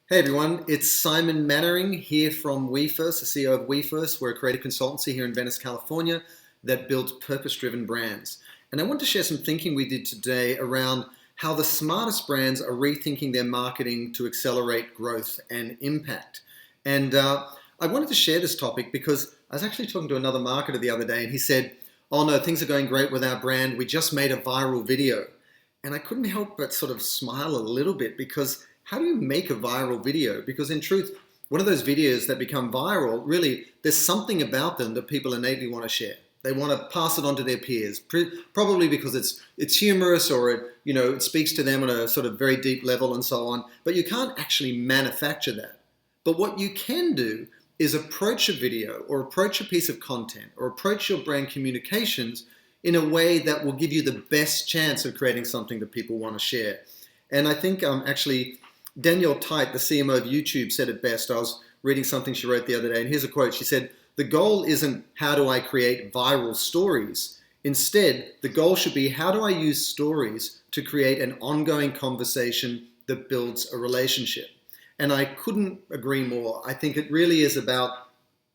Hey everyone, it's Simon Mannering here from WeFirst, the CEO of WeFirst. We're a creative consultancy here in Venice, California that builds purpose-driven brands. And I want to share some thinking we did today around how the smartest brands are rethinking their marketing to accelerate growth and impact. And I wanted to share this topic because I was actually talking to another marketer the other day and he said, oh no, things are going great with our brand. We just made a viral video. And I couldn't help but sort of smile a little bit because how do you make a viral video? Because in truth, one of those videos that become viral, really, there's something about them that people innately want to share. They want to pass it on to their peers, probably because it's humorous or it speaks to them on a sort of very deep level and so on. But you can't actually manufacture that. But what you can do is approach a video or approach a piece of content or approach your brand communications in a way that will give you the best chance of creating something that people want to share. And I think actually Danielle Tite, the CMO of YouTube, said it best. I was reading something she wrote the other day, and here's a quote. She said, the goal isn't how do I create viral stories. Instead, the goal should be how do I use stories to create an ongoing conversation that builds a relationship. And I couldn't agree more. I think it really is about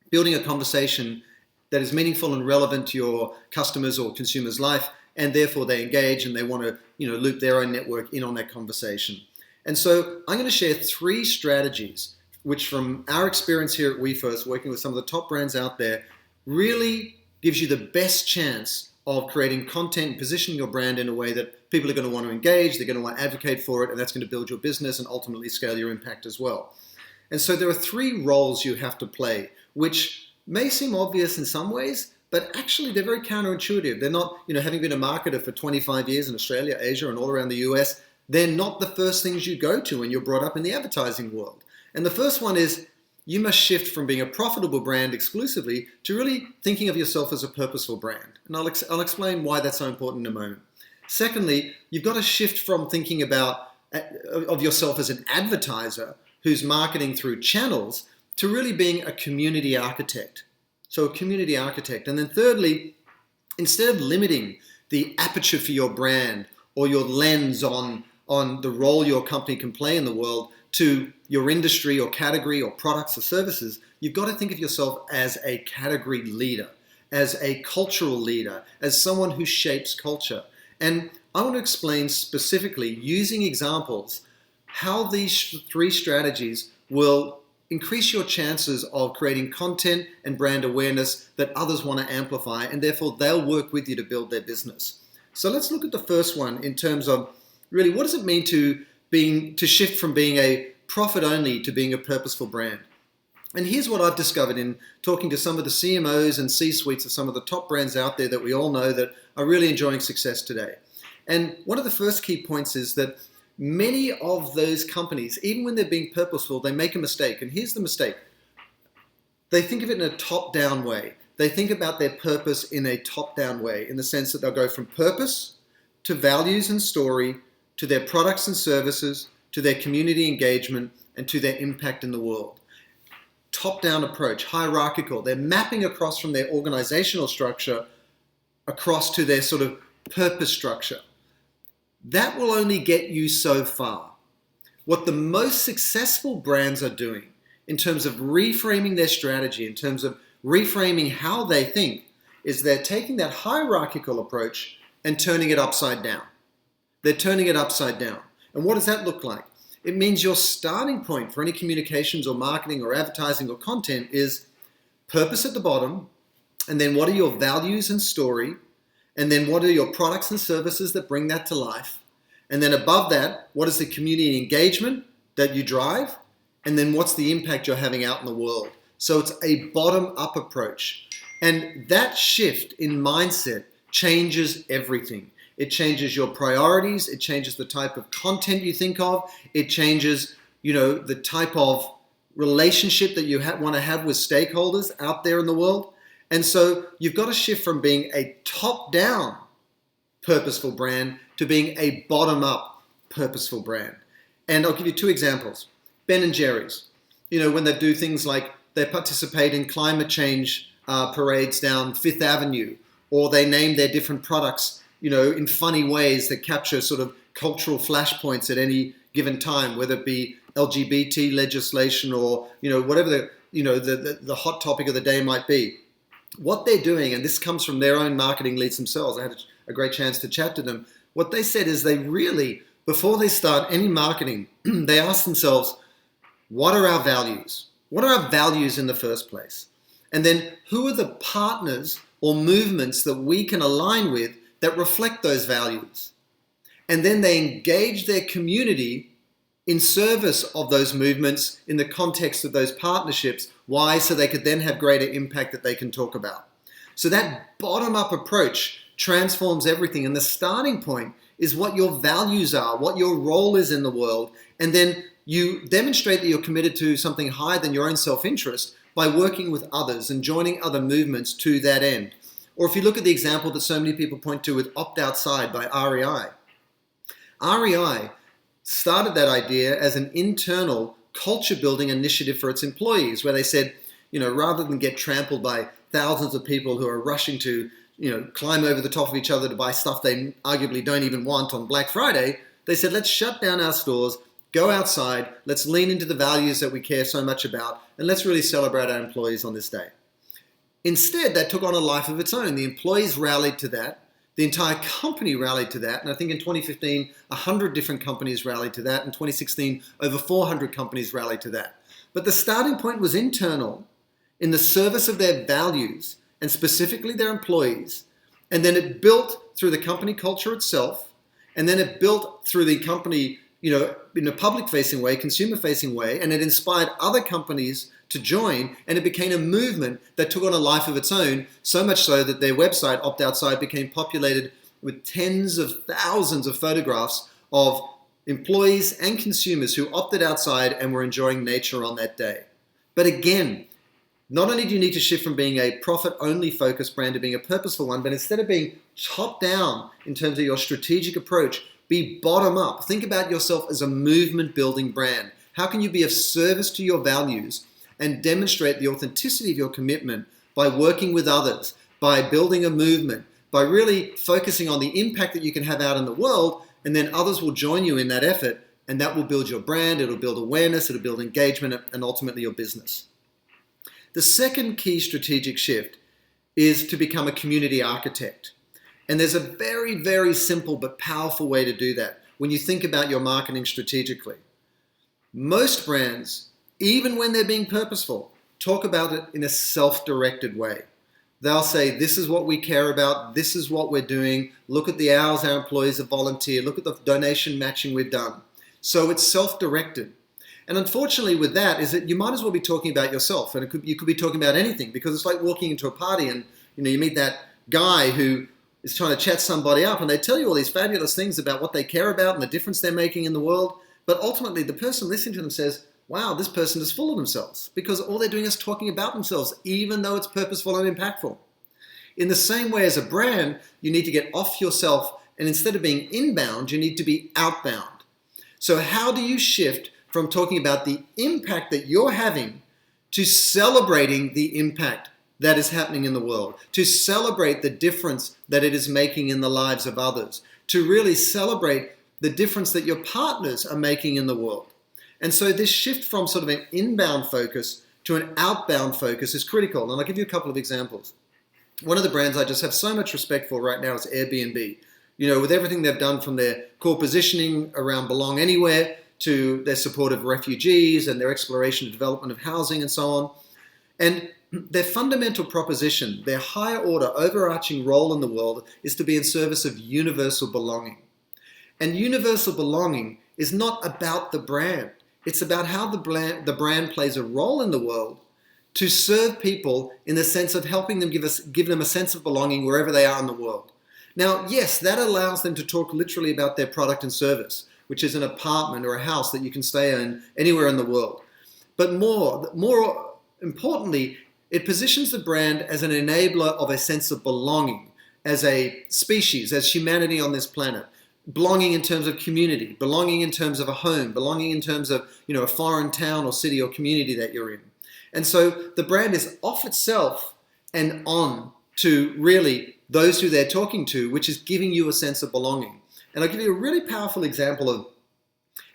building a conversation that is meaningful and relevant to your customers or consumers' life, and therefore they engage and they want to loop their own network in on that conversation. And so I'm going to share 3 strategies which from our experience here at WeFirst, working with some of the top brands out there, really gives you the best chance of creating content and positioning your brand in a way that people are going to want to engage, they're going to want to advocate for it, and that's going to build your business and ultimately scale your impact as well. And so there are 3 roles you have to play, which may seem obvious in some ways, but actually they're very counterintuitive. They're not, having been a marketer for 25 years in Australia, Asia, and all around the US, they're not the first things you go to when you're brought up in the advertising world. And the first one is you must shift from being a profitable brand exclusively to really thinking of yourself as a purposeful brand. And I'll explain why that's so important in a moment. Secondly, you've got to shift from thinking of yourself as an advertiser who's marketing through channels to really being a community architect. So a community architect. And then thirdly, instead of limiting the aperture for your brand or your lens on the role your company can play in the world to your industry or category or products or services, you've got to think of yourself as a category leader, as a cultural leader, as someone who shapes culture. And I want to explain specifically, using examples, how these 3 strategies will increase your chances of creating content and brand awareness that others want to amplify, and therefore they'll work with you to build their business. So let's look at the first one in terms of really what does it mean to shift from being a profit only to being a purposeful brand. And here's what I've discovered in talking to some of the CMOs and C-suites of some of the top brands out there that we all know that are really enjoying success today. And one of the first key points is that many of those companies, even when they're being purposeful, they make a mistake. And here's the mistake. They think of it in a top-down way. They think about their purpose in a top-down way, in the sense that they'll go from purpose to values and story, to their products and services, to their community engagement, and to their impact in the world. Top-down approach, hierarchical. They're mapping across from their organizational structure across to their sort of purpose structure. That will only get you so far. What the most successful brands are doing in terms of reframing their strategy, in terms of reframing how they think, is they're taking that hierarchical approach and turning it upside down. They're turning it upside down. And what does that look like? It means your starting point for any communications or marketing or advertising or content is purpose at the bottom, and then what are your values and story, and then what are your products and services that bring that to life, and then above that, what is the community engagement that you drive, and then what's the impact you're having out in the world. So it's a bottom-up approach. And that shift in mindset changes everything. It changes your priorities. It changes the type of content you think of. It changes, the type of relationship that you want to have with stakeholders out there in the world. And so you've got to shift from being a top-down purposeful brand to being a bottom-up purposeful brand. And I'll give you 2 examples. Ben and Jerry's, when they do things like they participate in climate change parades down Fifth Avenue, or they name their different products in funny ways that capture sort of cultural flashpoints at any given time, whether it be, LGBT legislation or whatever the hot topic of the day might be. What they're doing, and this comes from their own marketing leads themselves, I had a great chance to chat to them. What they said is they really, before they start any marketing, they ask themselves, what are our values? What are our values in the first place? And then who are the partners or movements that we can align with that reflect those values? And then they engage their community in service of those movements in the context of those partnerships. Why? So they could then have greater impact that they can talk about. So that bottom-up approach transforms everything. And the starting point is what your values are, what your role is in the world. And then you demonstrate that you're committed to something higher than your own self-interest by working with others and joining other movements to that end. Or if you look at the example that so many people point to with Opt Outside by REI. REI started that idea as an internal culture building initiative for its employees, where they said, rather than get trampled by thousands of people who are rushing to, climb over the top of each other to buy stuff they arguably don't even want on Black Friday, they said, let's shut down our stores, go outside, let's lean into the values that we care so much about, and let's really celebrate our employees on this day. Instead, that took on a life of its own. The employees rallied to that. The entire company rallied to that, and I think in 2015, 100 different companies rallied to that. In 2016, over 400 companies rallied to that. But the starting point was internal, in the service of their values, and specifically their employees. And then it built through the company culture itself, and then it built through the company, in a public-facing way, consumer-facing way, and it inspired other companies to join, and it became a movement that took on a life of its own, so much so that their website, Opt Outside, became populated with tens of thousands of photographs of employees and consumers who opted outside and were enjoying nature on that day. But again, not only do you need to shift from being a profit-only focused brand to being a purposeful one, but instead of being top-down in terms of your strategic approach, be bottom-up. Think about yourself as a movement-building brand. How can you be of service to your values and demonstrate the authenticity of your commitment by working with others, by building a movement, by really focusing on the impact that you can have out in the world, and then others will join you in that effort, and that will build your brand, it'll build awareness, it'll build engagement, and ultimately your business. The second key strategic shift is to become a community architect. And there's a very, very simple but powerful way to do that when you think about your marketing strategically. Most brands, even when they're being purposeful, talk about it in a self-directed way. They'll say, this is what we care about, this is what we're doing, look at the hours our employees have volunteered, look at the donation matching we've done. So it's self-directed. And unfortunately with that is that you might as well be talking about yourself, and you could be talking about anything, because it's like walking into a party and you meet that guy who is trying to chat somebody up and they tell you all these fabulous things about what they care about and the difference they're making in the world, but ultimately the person listening to them says, wow, this person is full of themselves, because all they're doing is talking about themselves, even though it's purposeful and impactful. In the same way as a brand, you need to get off yourself, and instead of being inbound, you need to be outbound. So how do you shift from talking about the impact that you're having to celebrating the impact that is happening in the world, to celebrate the difference that it is making in the lives of others, to really celebrate the difference that your partners are making in the world? And so this shift from sort of an inbound focus to an outbound focus is critical. And I'll give you a couple of examples. One of the brands I just have so much respect for right now is Airbnb. With everything they've done from their core positioning around belong anywhere to their support of refugees and their exploration and development of housing and so on. And their fundamental proposition, their higher order overarching role in the world is to be in service of universal belonging. And universal belonging is not about the brand. It's about how the brand plays a role in the world to serve people in the sense of helping them give them a sense of belonging wherever they are in the world. Now, yes, that allows them to talk literally about their product and service, which is an apartment or a house that you can stay in anywhere in the world. But more importantly, it positions the brand as an enabler of a sense of belonging, as a species, as humanity on this planet. Belonging in terms of community, belonging in terms of a home, belonging in terms of a foreign town or city or community that you're in. And so the brand is off itself and on to really those who they're talking to, which is giving you a sense of belonging. And I'll give you a really powerful example of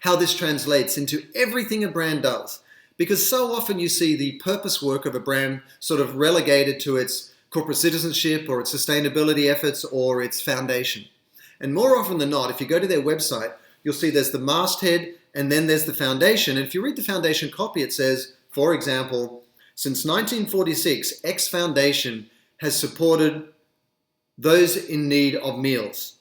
how this translates into everything a brand does. Because so often you see the purpose work of a brand sort of relegated to its corporate citizenship or its sustainability efforts or its foundation. And more often than not, if you go to their website, you'll see there's the masthead and then there's the foundation. And if you read the foundation copy, it says, for example, since 1946, X Foundation has supported those in need of meals.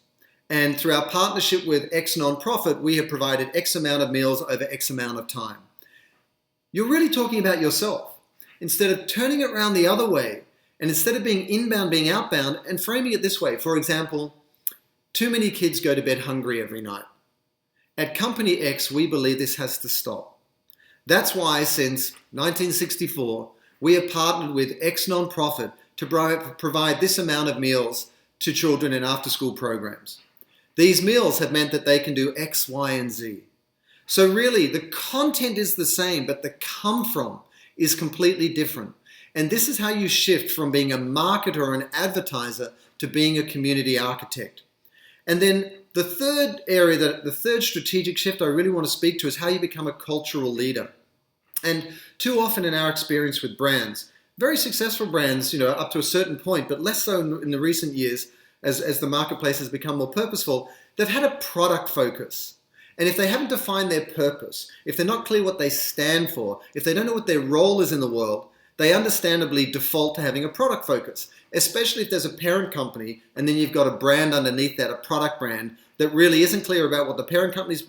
And through our partnership with X nonprofit, we have provided X amount of meals over X amount of time. You're really talking about yourself. Instead of turning it around the other way, and instead of being inbound, being outbound, and framing it this way. For example, too many kids go to bed hungry every night. At Company X, we believe this has to stop. That's why since 1964, we have partnered with X nonprofit to provide this amount of meals to children in after-school programs. These meals have meant that they can do X, Y, and Z. So really, the content is the same, but the come from is completely different. And this is how you shift from being a marketer or an advertiser to being a community architect. And then the third area, the third strategic shift I really want to speak to is how you become a cultural leader. And too often in our experience with brands, very successful brands, up to a certain point, but less so in the recent years as the marketplace has become more purposeful, they've had a product focus. And if they haven't defined their purpose, if they're not clear what they stand for, if they don't know what their role is in the world, they understandably default to having a product focus, especially if there's a parent company and then you've got a brand underneath that, a product brand, that really isn't clear about what the parent company's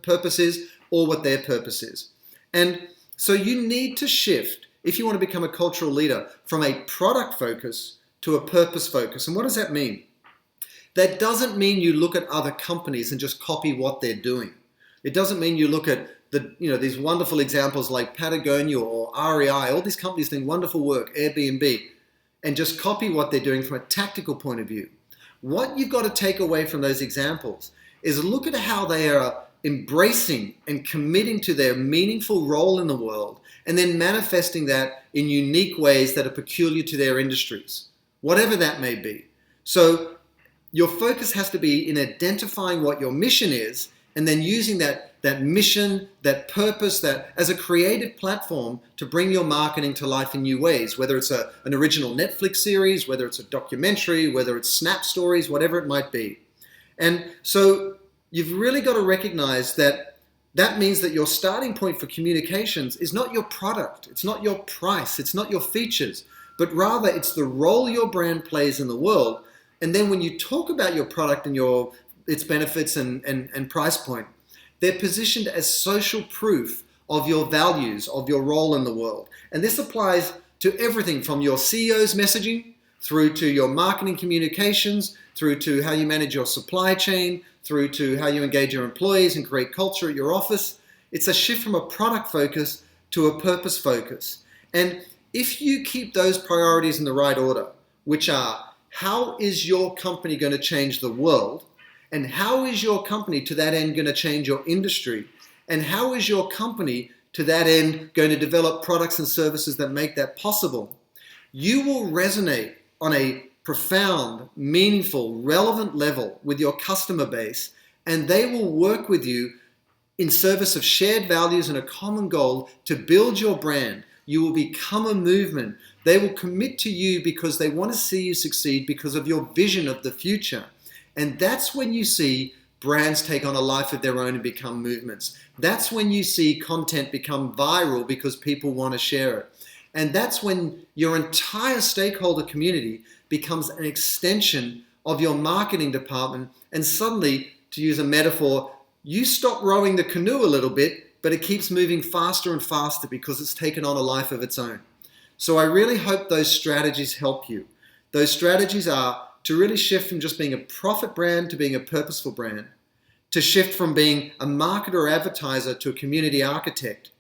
purpose is or what their purpose is. And so you need to shift, if you want to become a cultural leader, from a product focus to a purpose focus. And what does that mean? That doesn't mean you look at other companies and just copy what they're doing. It doesn't mean you look at these wonderful examples like Patagonia or REI, all these companies doing wonderful work, Airbnb, and just copy what they're doing from a tactical point of view. What you've got to take away from those examples is look at how they are embracing and committing to their meaningful role in the world and then manifesting that in unique ways that are peculiar to their industries, whatever that may be. So your focus has to be in identifying what your mission is and then using that mission, that purpose, that as a creative platform to bring your marketing to life in new ways, whether it's an original Netflix series, whether it's a documentary, whether it's Snap stories, whatever it might be. And so you've really got to recognize that means that your starting point for communications is not your product, it's not your price, it's not your features, but rather it's the role your brand plays in the world. And then when you talk about your product and its benefits and price point, they're positioned as social proof of your values, of your role in the world. And this applies to everything from your CEO's messaging, through to your marketing communications, through to how you manage your supply chain, through to how you engage your employees and create culture at your office. It's a shift from a product focus to a purpose focus. And if you keep those priorities in the right order, which are how is your company going to change the world? And how is your company to that end going to change your industry? And how is your company to that end going to develop products and services that make that possible? You will resonate on a profound, meaningful, relevant level with your customer base, and they will work with you in service of shared values and a common goal to build your brand. You will become a movement. They will commit to you because they want to see you succeed because of your vision of the future. And that's when you see brands take on a life of their own and become movements. That's when you see content become viral because people want to share it. And that's when your entire stakeholder community becomes an extension of your marketing department. And suddenly, to use a metaphor, you stop rowing the canoe a little bit, but it keeps moving faster and faster because it's taken on a life of its own. So I really hope those strategies help you. Those strategies are to really shift from just being a profit brand to being a purposeful brand, to shift from being a marketer or advertiser to a community architect,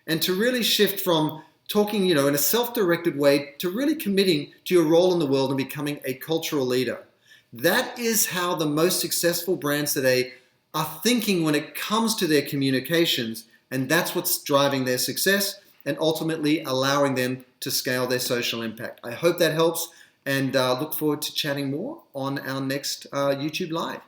and to really shift from talking, in a self-directed way to really committing to your role in the world and becoming a cultural leader. That is how the most successful brands today are thinking when it comes to their communications, and that's what's driving their success and ultimately allowing them to scale their social impact. I hope that helps, and look forward to chatting more on our next YouTube Live.